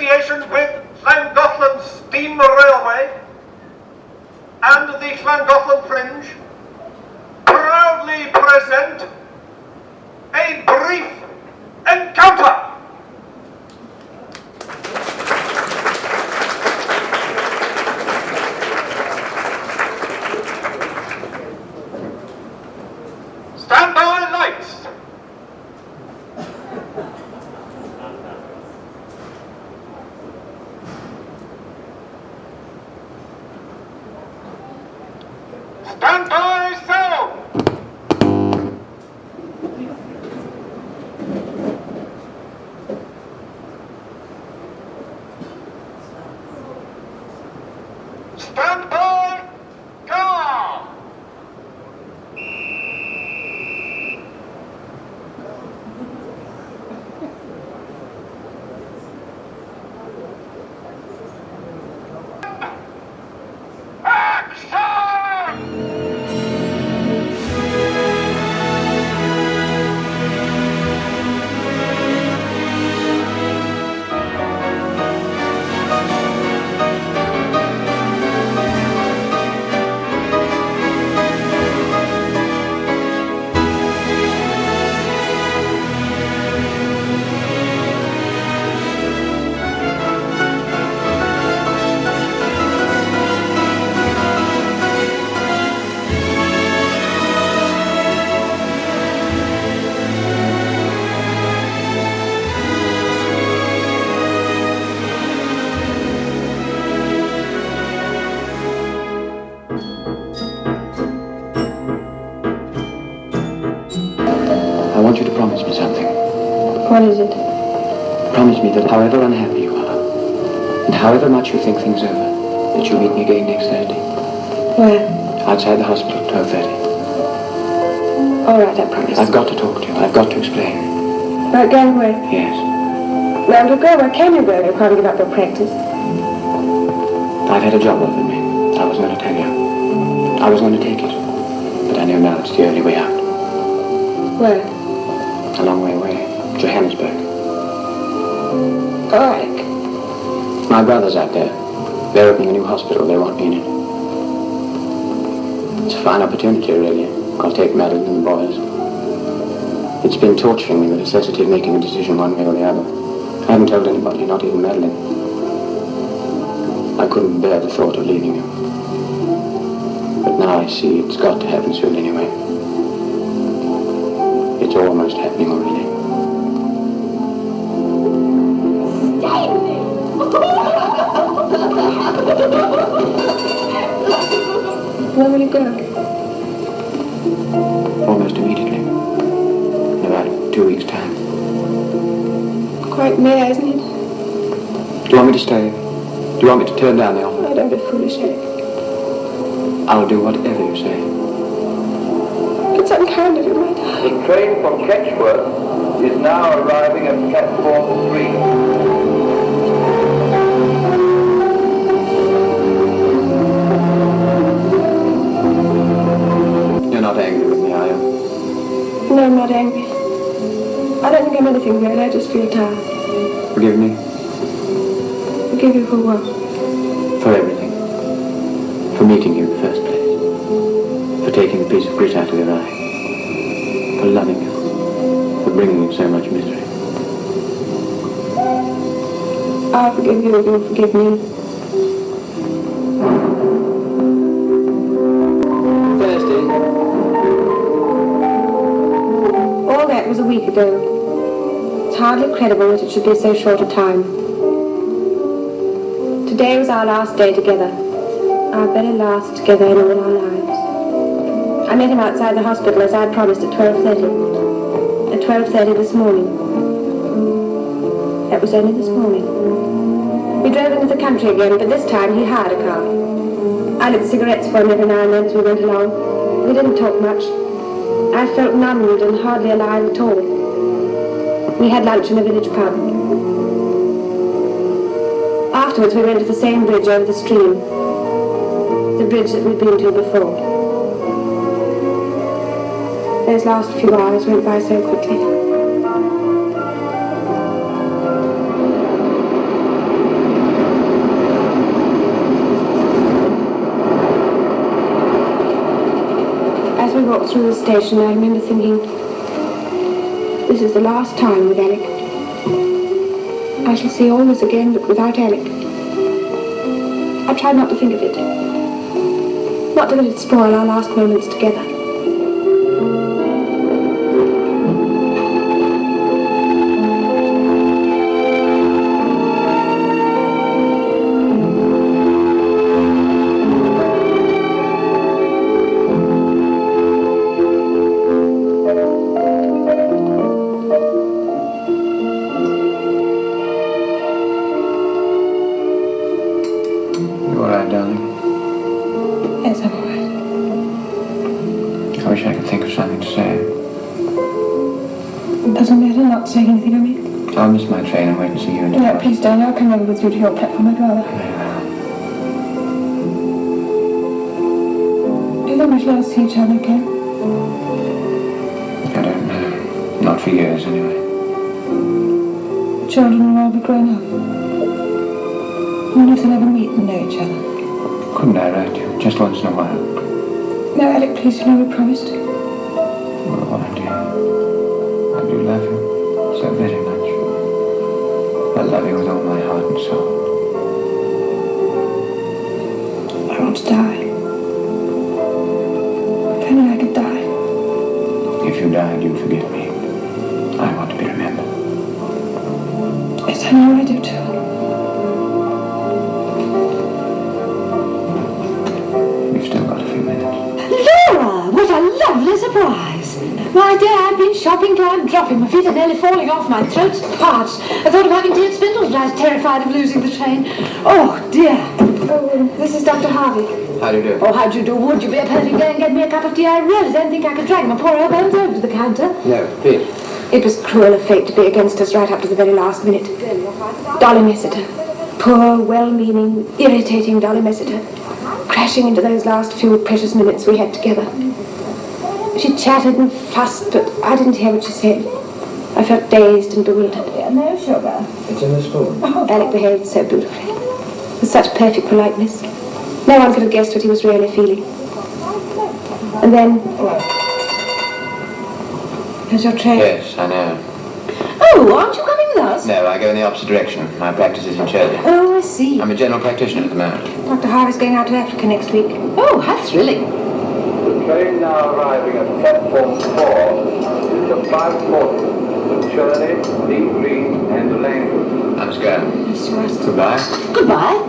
association with Llangollen Steam Railway and the Llangollen Fringe, proudly present a brief encounter. Stand by, lights. Stand by, sound. Stand by, go. I want you to promise me something. What is it? Promise me that however unhappy you are, and however much you think things over, that you'll meet me again next Thursday. Where? Outside the hospital, 12:30. All right, I promise. I've got to talk to you. I've got to explain. About going away? Yes. Well, to go, where can you go? You can't give up your practice. I've had a job offered me. I was going to tell you. I was going to take it. But I know now it's the only way out. Where? A long way away. Johannesburg. Oh, Alec. My brother's out there. They're opening a new hospital. They want me in it. It's a fine opportunity, really. I'll take Madeline and the boys. It's been torturing me, the necessity of making a decision one way or the other. I haven't told anybody, not even Madeline. I couldn't bear the thought of leaving you. But now I see it's got to happen soon anyway. It's almost happening already. When will you go? Almost immediately. In about 2 weeks' time. Quite near, isn't it? Do you want me to stay? Do you want me to turn down the offer? Oh, don't be foolish, Alec. I'll do whatever you say. It's unkind of you, my darling. The train from Ketchworth is now arriving at platform 3. You're not angry with me, are you? No, I'm not angry. I don't think I'm anything great. I just feel tired. Forgive me Forgive you for what? for everything. For meeting you in the first place. For taking a piece of grit out of your eye. For loving you. For bringing you so much misery. I'll forgive you if you'll forgive me. Thursday. All that was a week ago. It's hardly credible that it should be so short a time. Today was our last day together. Our very last together in all our lives. I met him outside the hospital as I promised at 12:30. At 12:30 this morning. That was only this morning. We drove into the country again, but this time he hired a car. I lit cigarettes for him every now and then as we went along. We didn't talk much. I felt numbed and hardly alive at all. We had lunch in a village pub. Afterwards we went to the same bridge over the stream. The bridge that we'd been to before. Those last few hours went by so quickly. fuel station, I remember thinking, this is the last time with Alec. I shall see all this again, but without Alec. I tried not to think of it. Not to let it spoil our last moments together. Saying anything of me? I'll miss my train and wait and see you in the No, please don't. I'll come over with you to your platform. I'd rather. Do you think we shall ever see each other again? I don't know. Not for years, anyway. Children will all be grown up. I wonder if they'll ever meet and know each other. Couldn't I write you? Just once in a while. No, Alec, please, you know we promised. Well, what I do love you. So very much. I love you with all my heart and soul. I want to die. If only I could die. If you died, you'd forget me. I want to be remembered. Yes, I know I do too. We've still got a few minutes. Laura, what a lovely surprise. My dear, I've been shopping till I'm dropping. My feet are nearly falling off. My throat's parched. I thought of having tea at Spindle's, but I was terrified of losing the train. Oh, dear. Oh, this is Dr. Harvey. How do you do? Oh, how do you do? Would you be a perfect go and get me a cup of tea? I really don't think I could drag my poor elbows over to the counter. No, please. It was cruel of fate to be against us right up to the very last minute. Dolly Messiter. Poor, well-meaning, irritating Dolly Messiter. Crashing into those last few precious minutes we had together. She chattered and fussed, but I didn't hear what she said. I felt dazed and bewildered. No sugar. It's in the spoon. Alec behaved so beautifully, with such perfect politeness. No one could have guessed what he was really feeling. And then... Here's your train. Yes, I know. Oh, aren't you coming with us? No, I go in the opposite direction. My practice is in Chelsea. Oh, I see. I'm a general practitioner at the moment. Dr. Harvey's going out to Africa next week. Oh, how thrilling. The train now arriving at platform 4 is the 5:40 to Shirley, Deep Green and Llangollen. I must go. Yes, you must. Goodbye. Goodbye.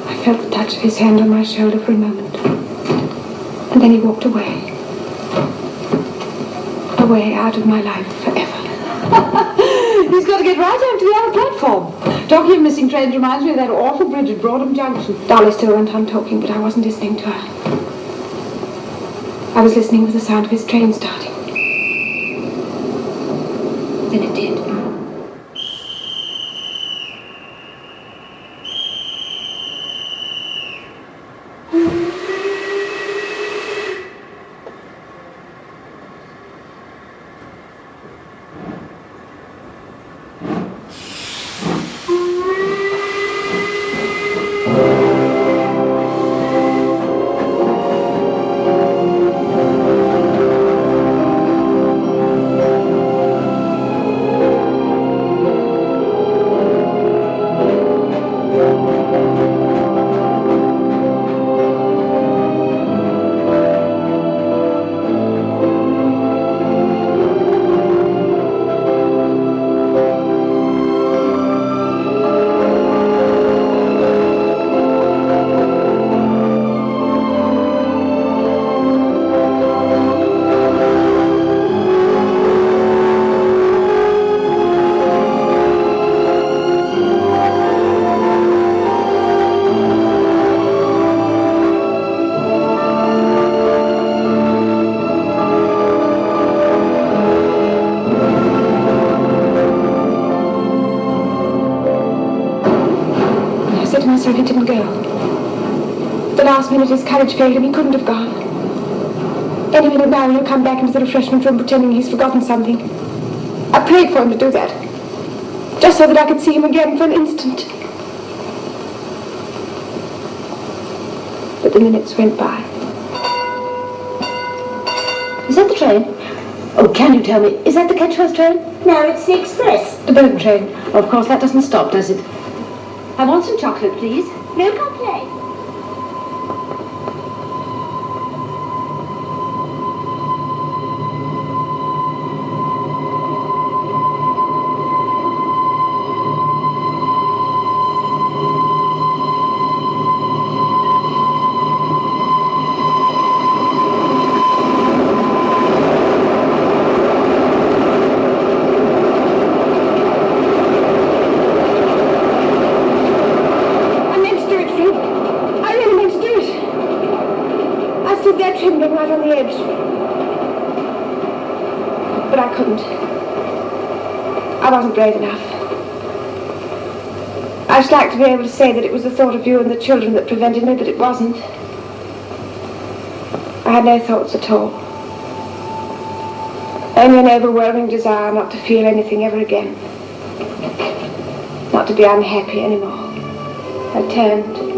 I felt the touch of his hand on my shoulder for a moment. And then he walked away. Away out of my life forever. He's got to get right over to the other platform. Talking of missing trains reminds me of that awful bridge at Broadham Junction. Dolly still went on talking, but I wasn't listening to her. I was listening for the sound of his train starting. Then it did. So he didn't go. The last minute his courage failed him, he couldn't have gone. Any minute now he'll come back into the refreshment room pretending he's forgotten something. I prayed for him to do that. Just so that I could see him again for an instant. But the minutes went by. Is that the train? Oh, can you tell me, is that the Ketchworth train? No, it's the express. The Bowden train. Oh, of course, that doesn't stop, does it? I want some chocolate, please. No complaint. Trembling right on the edge. But I couldn't. I wasn't brave enough. I should like to be able to say that it was the thought of you and the children that prevented me, but it wasn't. I had no thoughts at all. Only an overwhelming desire not to feel anything ever again. Not to be unhappy anymore. I turned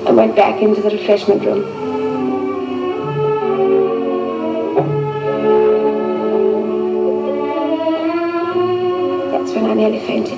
and went back into the refreshment room. That's when I nearly fainted.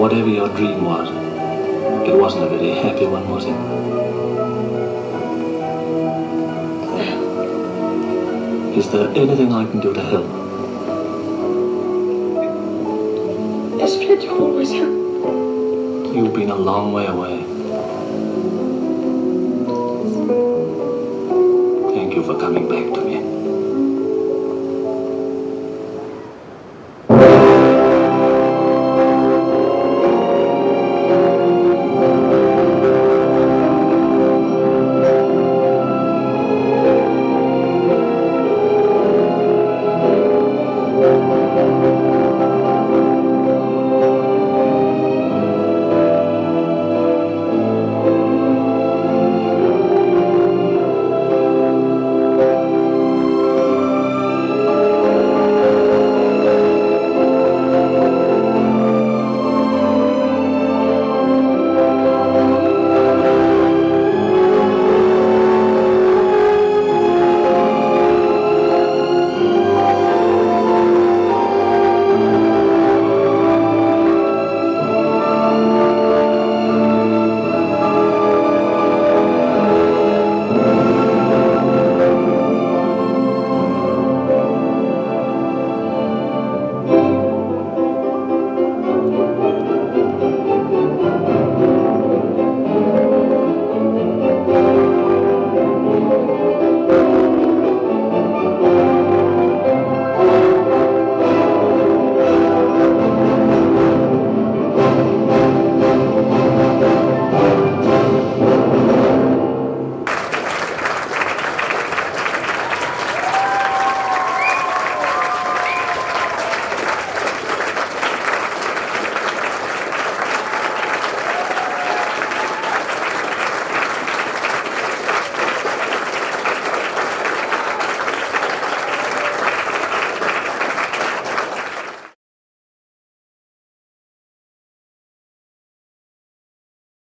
Whatever your dream was, it wasn't a very happy one, was it? Is there anything I can do to help? Yes, Fred, you always have. You've been a long way away. Thank you for coming back to me.